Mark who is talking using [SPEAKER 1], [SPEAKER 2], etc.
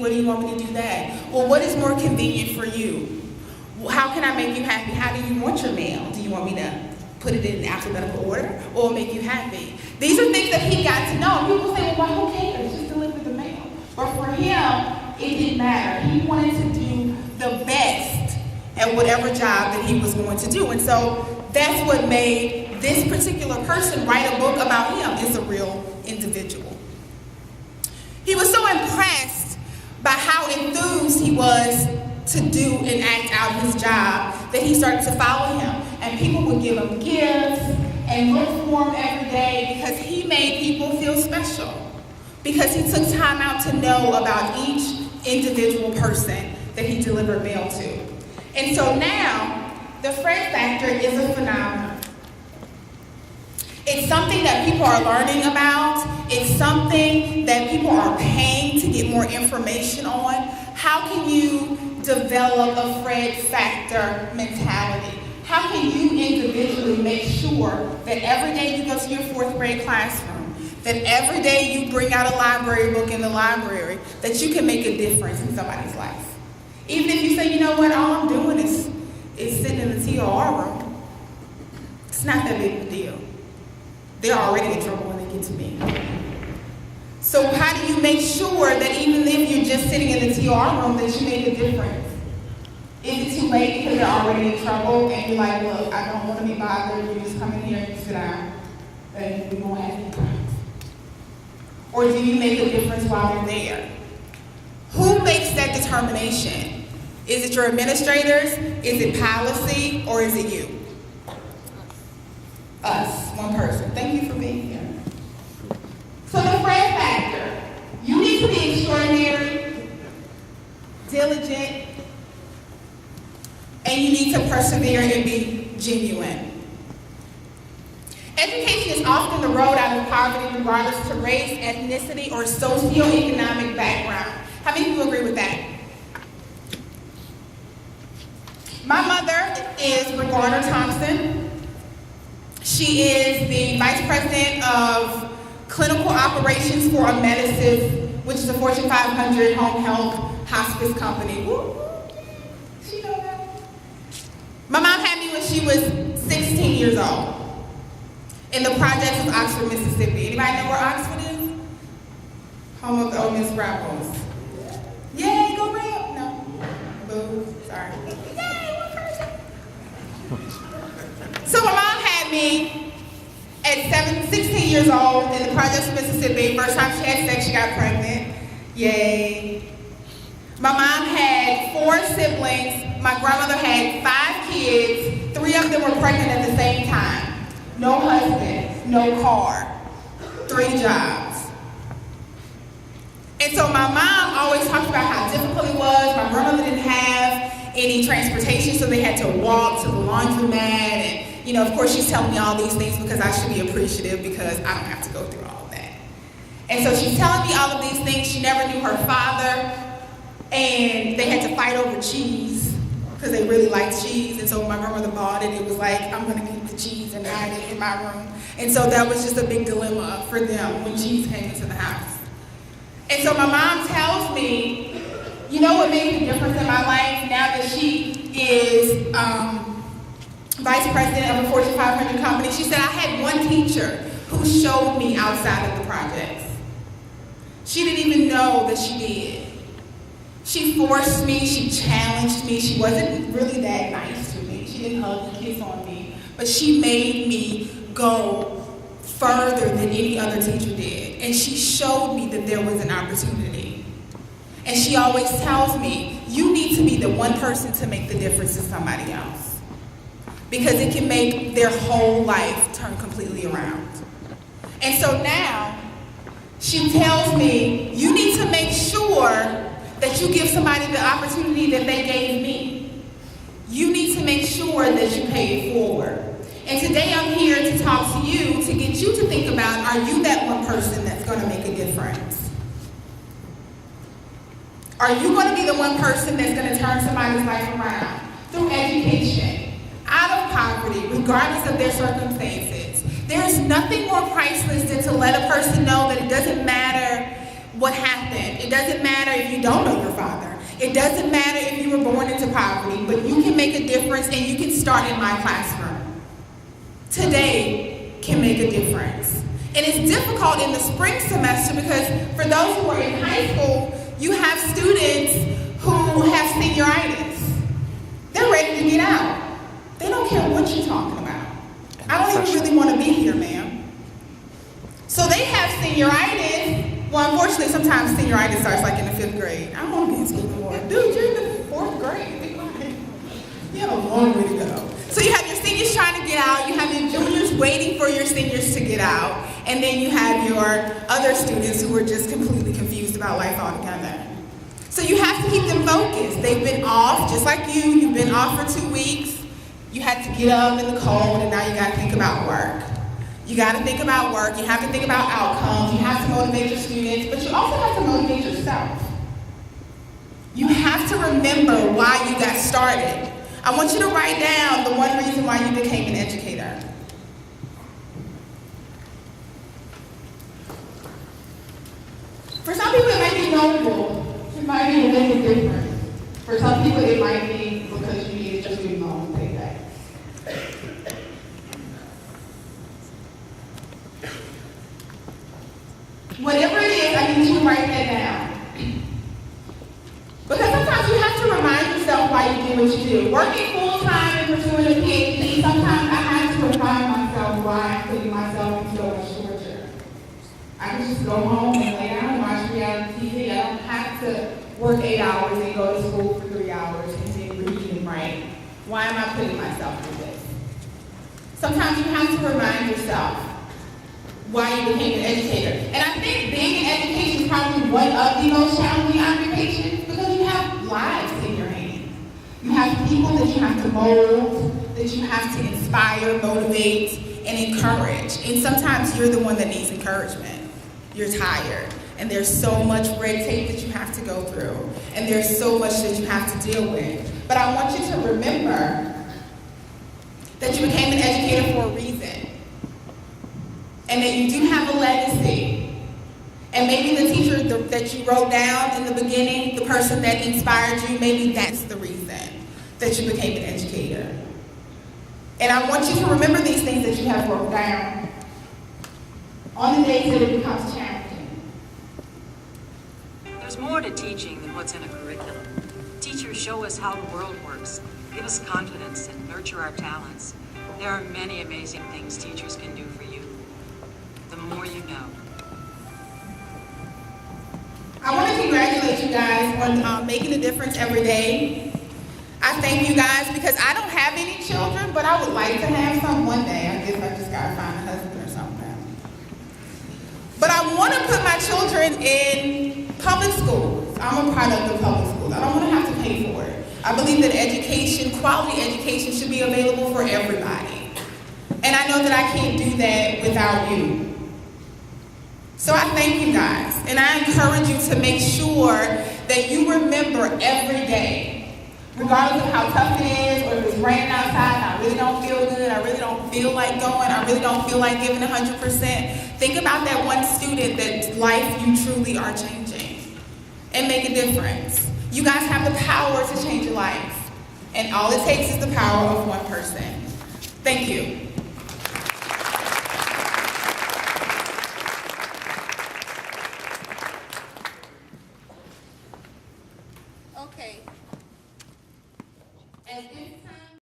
[SPEAKER 1] Where do you want me to do that? Well, what is more convenient for you? How can I make you happy? How do you want your mail? Do you want me to put it in alphabetical order or make you happy? These are things that he got to know. People say, well, who cares? Just deliver the mail. But for him, it didn't matter. He wanted to do the best at whatever job that he was going to do. And so that's what made this particular person write a book about him. It's a real individual. He was so impressed by how enthused he was to do and act out his job that he started to follow him. And people would give him gifts and look for him every day because he made people feel special. Because he took time out to know about each individual person that he delivered mail to. And so now, the Fred factor is a phenomenon. It's something that people are learning about. It's something that people are paying to get more information on. How can you develop a Fred factor mentality? How can you individually make sure that every day you go to your 4th grade classroom, that every day you bring out a library book in the library, that you can make a difference in somebody's life? Even if you say, you know what, all I'm doing is sitting in the TOR room, it's not that big of a deal. They're already in trouble when they get to me. So how do you make sure that even if you're just sitting in the TOR room, that you make a difference? Is it too late because they're already in trouble and you're like, look, I don't want to be bothered, you just come in here and you sit down and we won't have any problems? Or do you make a difference while you're there? Who makes that determination? Is it your administrators? Is it policy? Or is it you? Us, one person. Thank you for being here. So the Fred factor. You need to be extraordinary, diligent, and you need to persevere and be genuine. Education is often the road out of poverty regardless to race, ethnicity, or socioeconomic background. How many people agree with that? My mother is Garner Thompson. She is the Vice President of Clinical Operations for Amedisys, which is a Fortune 500 home health hospice company. Woo. She know that? My mom had me when she was 16 years old in the projects of Oxford, Mississippi. Anybody know where Oxford is? Home of the Ole Miss Rebels. Yay, go Red! No. Boo, sorry. Yay, one person. So my mom had me at 16 years old in the projects of Mississippi. First time she had sex, she got pregnant. Yay. My mom had 4 siblings. My grandmother had 5 kids. 3 of them were pregnant at the same time. No husband, no car, 3 jobs. And so my mom always talked about how difficult it was. My grandmother didn't have any transportation, so they had to walk to the laundromat. And, you know, of course, she's telling me all these things because I should be appreciative because I don't have to go through all of that. And so she's telling me all of these things. She never knew her father, and they had to fight over cheese because they really liked cheese. And so my grandmother bought it. It was like, I'm going to keep the cheese and hide it in my room. And so that was just a big dilemma for them when cheese came into the house. And so my mom tells me, you know what made a difference in my life now that she is vice president of a Fortune 500 company? She said, I had one teacher who showed me outside of the projects. She didn't even know that she did. She forced me, she challenged me. She wasn't really that nice to me. She didn't hug and kiss on me. But she made me go further than any other teacher did. And she showed me that there was an opportunity. And she always tells me, you need to be the one person to make the difference to somebody else. Because it can make their whole life turn completely around. And so now, she tells me, you need to make sure that you give somebody the opportunity that they gave me. You need to make sure that you pay it forward. And today I'm here to talk to you, to get you to think about, are you that one person that's going to make a difference? Are you going to be the one person that's going to turn somebody's life around through education, out of poverty, regardless of their circumstances? There's nothing more priceless than to let a person know that it doesn't matter what happened. It doesn't matter if you don't know your father. It doesn't matter if you were born into poverty, but you can make a difference and you can start in my classroom. Today can make a difference. And it's difficult in the spring semester because for those who are in high school, you have students who have senioritis. They're ready to get out. They don't care what you're talking about. I don't even really want to be here, ma'am. So they have senioritis. Well, unfortunately, sometimes senioritis starts like in the 5th grade. I don't want to be in school anymore. Dude, you're in the 4th grade. You have a long way to go. So you have your seniors trying to get out, you have your juniors waiting for your seniors to get out, and then you have your other students who are just completely confused about life altogether. So you have to keep them focused. They've been off, just like you've been off for 2 weeks. You had to get up in the cold, and now you gotta think about work. You gotta think about work, you have to think about outcomes, you have to motivate your students, but you also have to motivate yourself. You have to remember why you got started. I want you to write down the one reason why you became an educator. For some people, it might be notable. It might be a little different. For some people, it might be because you needed your student loan paid back. Whatever it is, I need you to write that down. Because sometimes you have to remind yourself why you do what you do. Working full-time and pursuing a PhD, sometimes I have to remind myself why I'm putting myself in so much torture. I can just go home and lay down and watch reality TV. I don't have to work 8 hours and go to school for 3 hours and then read and write. Why am I putting myself through this? Sometimes you have to remind yourself why you became an educator. And I think being in education is probably one of the most challenging occupations because you have lives in your hands. You have people that you have to mold, that you have to inspire, motivate, and encourage. And sometimes you're the one that needs encouragement. You're tired, and there's so much red tape that you have to go through, and there's so much that you have to deal with. But I want you to remember that you became an educator for a reason, and that you do have a legacy. And maybe the teacher that you wrote down in the beginning, the person that inspired you, maybe that's the reason that you became an educator. And I want you to remember these things that you have wrote down on the days that it becomes challenging.
[SPEAKER 2] There's more to teaching than what's in a curriculum. Teachers show us how the world works, give us confidence, and nurture our talents. There are many amazing things teachers can do for you. The more you know.
[SPEAKER 1] I want to congratulate you guys on making a difference every day. I thank you guys because I don't have any children, but I would like to have some one day. I guess I just got to find a husband or something. But I want to put my children in public schools. I'm a product of public schools. I don't want to have to pay for it. I believe that education, quality education, should be available for everybody. And I know that I can't do that without you. So I thank you guys, and I encourage you to make sure that you remember every day, regardless of how tough it is, or if it's raining outside and I really don't feel good, I really don't feel like going, I really don't feel like giving 100%, think about that one student that life you truly are changing, and make a difference. You guys have the power to change your life, and all it takes is the power of one person. Thank you. Okay. At this time.